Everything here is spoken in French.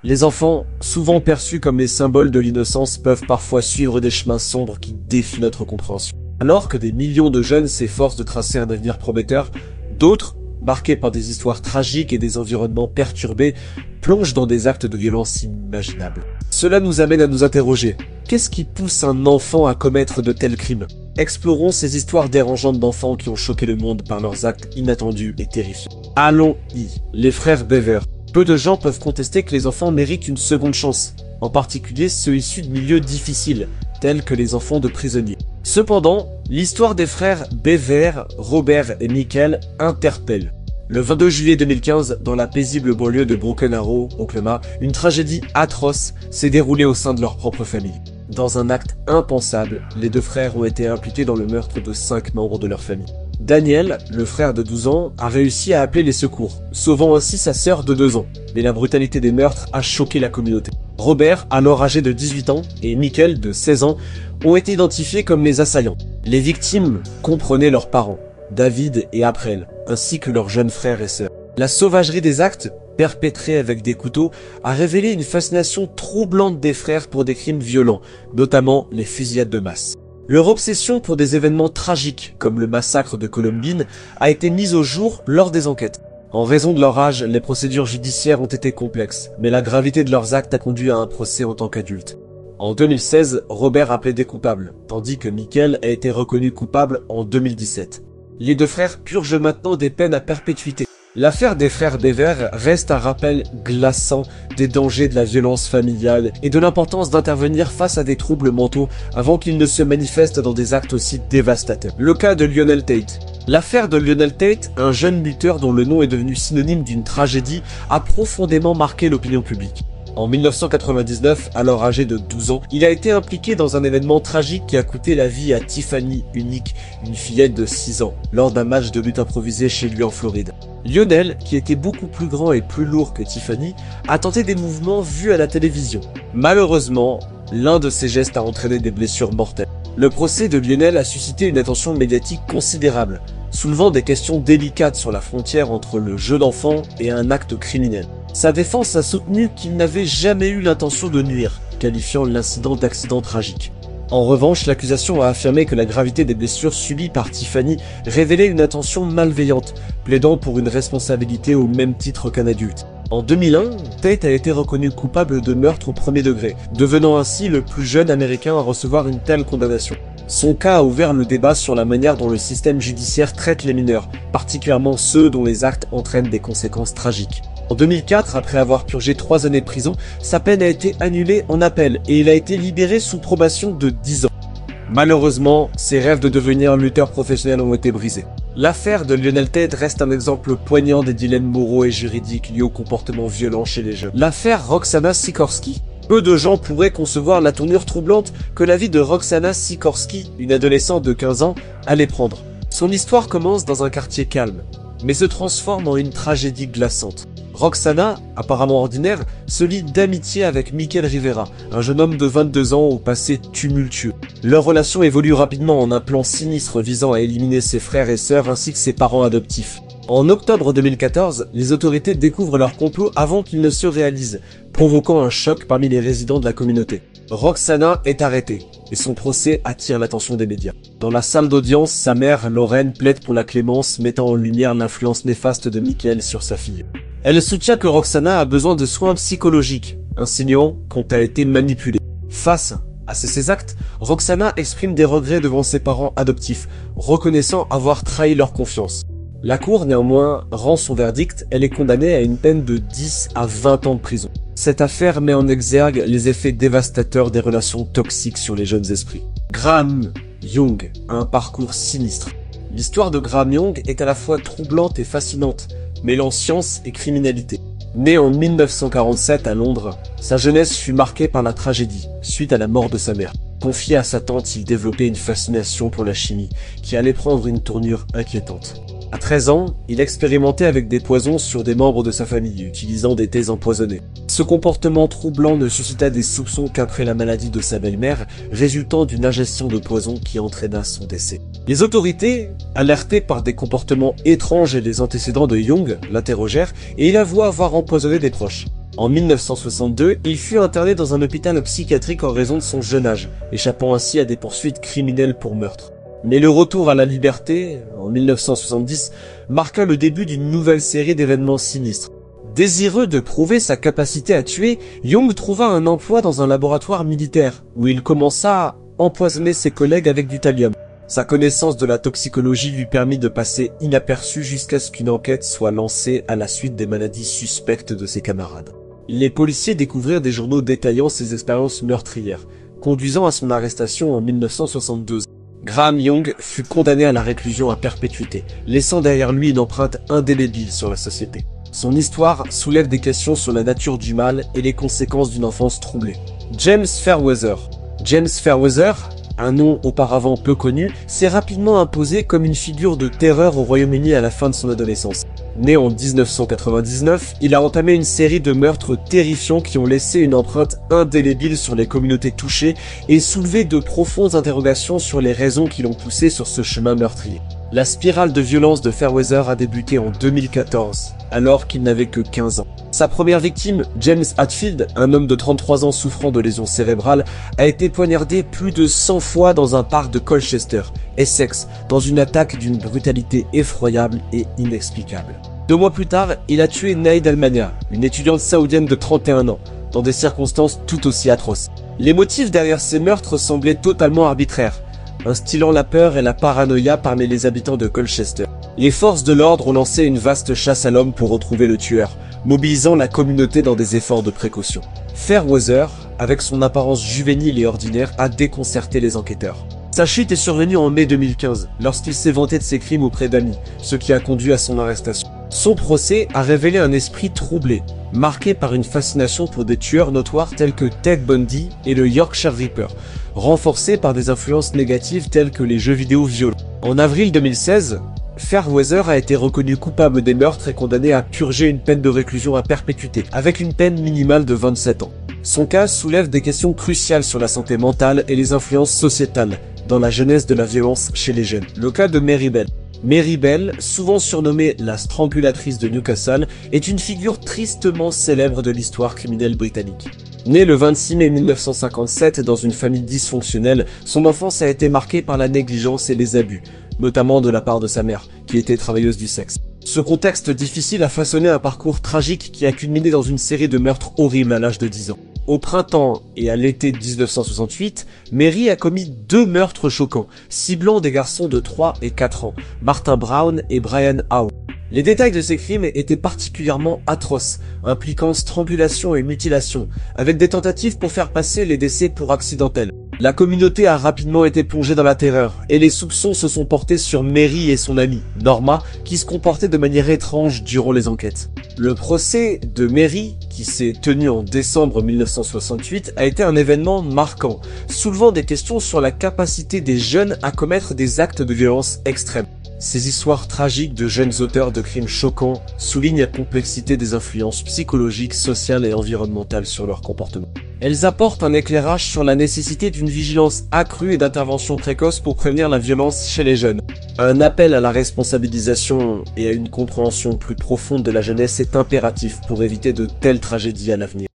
Les enfants, souvent perçus comme les symboles de l'innocence, peuvent parfois suivre des chemins sombres qui défient notre compréhension. Alors que des millions de jeunes s'efforcent de tracer un avenir prometteur, d'autres, marqués par des histoires tragiques et des environnements perturbés, plongent dans des actes de violence inimaginables. Cela nous amène à nous interroger. Qu'est-ce qui pousse un enfant à commettre de tels crimes? Explorons ces histoires dérangeantes d'enfants qui ont choqué le monde par leurs actes inattendus et terrifiants. Allons-y, les frères Bever. Peu de gens peuvent contester que les enfants méritent une seconde chance, en particulier ceux issus de milieux difficiles, tels que les enfants de prisonniers. Cependant, l'histoire des frères Bever, Robert et Michael interpelle. Le 22 juillet 2015, dans la paisible banlieue de Broken Arrow, Oklahoma, une tragédie atroce s'est déroulée au sein de leur propre famille. Dans un acte impensable, les deux frères ont été impliqués dans le meurtre de 5 membres de leur famille. Daniel, le frère de 12 ans, a réussi à appeler les secours, sauvant ainsi sa sœur de 2 ans. Mais la brutalité des meurtres a choqué la communauté. Robert, alors âgé de 18 ans, et Michael, de 16 ans, ont été identifiés comme les assaillants. Les victimes comprenaient leurs parents, David et April, ainsi que leurs jeunes frères et sœurs. La sauvagerie des actes, perpétrés avec des couteaux, a révélé une fascination troublante des frères pour des crimes violents, notamment les fusillades de masse. Leur obsession pour des événements tragiques, comme le massacre de Columbine, a été mise au jour lors des enquêtes. En raison de leur âge, les procédures judiciaires ont été complexes, mais la gravité de leurs actes a conduit à un procès en tant qu'adulte. En 2016, Robert a plaidé coupable, tandis que Michael a été reconnu coupable en 2017. Les deux frères purgent maintenant des peines à perpétuité. L'affaire des frères Bever reste un rappel glaçant des dangers de la violence familiale et de l'importance d'intervenir face à des troubles mentaux avant qu'ils ne se manifestent dans des actes aussi dévastateurs. Le cas de Lionel Tate. L'affaire de Lionel Tate, un jeune lutteur dont le nom est devenu synonyme d'une tragédie, a profondément marqué l'opinion publique. En 1999, alors âgé de 12 ans, il a été impliqué dans un événement tragique qui a coûté la vie à Tiffany Unique, une fillette de 6 ans, lors d'un match de lutte improvisé chez lui en Floride. Lionel, qui était beaucoup plus grand et plus lourd que Tiffany, a tenté des mouvements vus à la télévision. Malheureusement, l'un de ses gestes a entraîné des blessures mortelles. Le procès de Lionel a suscité une attention médiatique considérable, soulevant des questions délicates sur la frontière entre le jeu d'enfant et un acte criminel. Sa défense a soutenu qu'il n'avait jamais eu l'intention de nuire, qualifiant l'incident d'accident tragique. En revanche, l'accusation a affirmé que la gravité des blessures subies par Tiffany révélait une intention malveillante, plaidant pour une responsabilité au même titre qu'un adulte. En 2001, Tate a été reconnu coupable de meurtre au premier degré, devenant ainsi le plus jeune américain à recevoir une telle condamnation. Son cas a ouvert le débat sur la manière dont le système judiciaire traite les mineurs, particulièrement ceux dont les actes entraînent des conséquences tragiques. En 2004, après avoir purgé 3 années de prison, sa peine a été annulée en appel et il a été libéré sous probation de 10 ans. Malheureusement, ses rêves de devenir lutteur professionnel ont été brisés. L'affaire de Lionel Tate reste un exemple poignant des dilemmes moraux et juridiques liés au comportement violent chez les jeunes. L'affaire Roxana Sikorski. Peu de gens pourraient concevoir la tournure troublante que la vie de Roxana Sikorski, une adolescente de 15 ans, allait prendre. Son histoire commence dans un quartier calme, mais se transforme en une tragédie glaçante. Roxana, apparemment ordinaire, se lie d'amitié avec Michael Rivera, un jeune homme de 22 ans au passé tumultueux. Leur relation évolue rapidement en un plan sinistre visant à éliminer ses frères et sœurs ainsi que ses parents adoptifs. En octobre 2014, les autorités découvrent leur complot avant qu'il ne se réalise, provoquant un choc parmi les résidents de la communauté. Roxana est arrêtée, et son procès attire l'attention des médias. Dans la salle d'audience, sa mère, Lorraine, plaide pour la clémence, mettant en lumière l'influence néfaste de Michael sur sa fille. Elle soutient que Roxana a besoin de soins psychologiques, insinuant qu'on a été manipulée. Face à ces actes, Roxana exprime des regrets devant ses parents adoptifs, reconnaissant avoir trahi leur confiance. La cour, néanmoins, rend son verdict, elle est condamnée à une peine de 10 à 20 ans de prison. Cette affaire met en exergue les effets dévastateurs des relations toxiques sur les jeunes esprits. Graham Young a un parcours sinistre. L'histoire de Graham Young est à la fois troublante et fascinante, mêlant science et criminalité. Né en 1947 à Londres, sa jeunesse fut marquée par la tragédie, suite à la mort de sa mère. Confié à sa tante, il développait une fascination pour la chimie, qui allait prendre une tournure inquiétante. À 13 ans, il expérimentait avec des poisons sur des membres de sa famille, utilisant des thés empoisonnés. Ce comportement troublant ne suscita des soupçons qu'après la maladie de sa belle-mère, résultant d'une ingestion de poison qui entraîna son décès. Les autorités, alertées par des comportements étranges et des antécédents de Young, l'interrogèrent et il avoua avoir empoisonné des proches. En 1962, il fut interné dans un hôpital psychiatrique en raison de son jeune âge, échappant ainsi à des poursuites criminelles pour meurtre. Mais le retour à la liberté, en 1970, marqua le début d'une nouvelle série d'événements sinistres. Désireux de prouver sa capacité à tuer, Young trouva un emploi dans un laboratoire militaire, où il commença à empoisonner ses collègues avec du thallium. Sa connaissance de la toxicologie lui permit de passer inaperçu jusqu'à ce qu'une enquête soit lancée à la suite des maladies suspectes de ses camarades. Les policiers découvrirent des journaux détaillant ses expériences meurtrières, conduisant à son arrestation en 1972. Graham Young fut condamné à la réclusion à perpétuité, laissant derrière lui une empreinte indélébile sur la société. Son histoire soulève des questions sur la nature du mal et les conséquences d'une enfance troublée. James Fairweather. James Fairweather, un nom auparavant peu connu, s'est rapidement imposé comme une figure de terreur au Royaume-Uni à la fin de son adolescence. Né en 1999, il a entamé une série de meurtres terrifiants qui ont laissé une empreinte indélébile sur les communautés touchées et soulevé de profondes interrogations sur les raisons qui l'ont poussé sur ce chemin meurtrier. La spirale de violence de Fairweather a débuté en 2014, alors qu'il n'avait que 15 ans. Sa première victime, James Hatfield, un homme de 33 ans souffrant de lésions cérébrales, a été poignardé plus de 100 fois dans un parc de Colchester, Essex, dans une attaque d'une brutalité effroyable et inexplicable. 2 mois plus tard, il a tué Naïd Al-Mania, une étudiante saoudienne de 31 ans, dans des circonstances tout aussi atroces. Les motifs derrière ces meurtres semblaient totalement arbitraires, instillant la peur et la paranoïa parmi les habitants de Colchester. Les forces de l'ordre ont lancé une vaste chasse à l'homme pour retrouver le tueur, mobilisant la communauté dans des efforts de précaution. Fairweather, avec son apparence juvénile et ordinaire, a déconcerté les enquêteurs. Sa chute est survenue en mai 2015, lorsqu'il s'est vanté de ses crimes auprès d'amis, ce qui a conduit à son arrestation. Son procès a révélé un esprit troublé, marqué par une fascination pour des tueurs notoires tels que Ted Bundy et le Yorkshire Ripper, renforcé par des influences négatives telles que les jeux vidéo violents. En avril 2016, Fairweather a été reconnu coupable des meurtres et condamné à purger une peine de réclusion à perpétuité, avec une peine minimale de 27 ans. Son cas soulève des questions cruciales sur la santé mentale et les influences sociétales dans la genèse de la violence chez les jeunes. Le cas de Mary Bell. Mary Bell, souvent surnommée la strangulatrice de Newcastle, est une figure tristement célèbre de l'histoire criminelle britannique. Née le 26 mai 1957 dans une famille dysfonctionnelle, son enfance a été marquée par la négligence et les abus, notamment de la part de sa mère, qui était travailleuse du sexe. Ce contexte difficile a façonné un parcours tragique qui a culminé dans une série de meurtres horribles à l'âge de 10 ans. Au printemps et à l'été 1968, Mary a commis 2 meurtres choquants, ciblant des garçons de 3 et 4 ans, Martin Brown et Brian Howe. Les détails de ces crimes étaient particulièrement atroces, impliquant strangulation et mutilation, avec des tentatives pour faire passer les décès pour accidentels. La communauté a rapidement été plongée dans la terreur, et les soupçons se sont portés sur Mary et son amie, Norma, qui se comportaient de manière étrange durant les enquêtes. Le procès de Mary, qui s'est tenu en décembre 1968, a été un événement marquant, soulevant des questions sur la capacité des jeunes à commettre des actes de violence extrême. Ces histoires tragiques de jeunes auteurs de crimes choquants soulignent la complexité des influences psychologiques, sociales et environnementales sur leur comportement. Elles apportent un éclairage sur la nécessité d'une vigilance accrue et d'intervention précoce pour prévenir la violence chez les jeunes. Un appel à la responsabilisation et à une compréhension plus profonde de la jeunesse est impératif pour éviter de telles tragédies à l'avenir.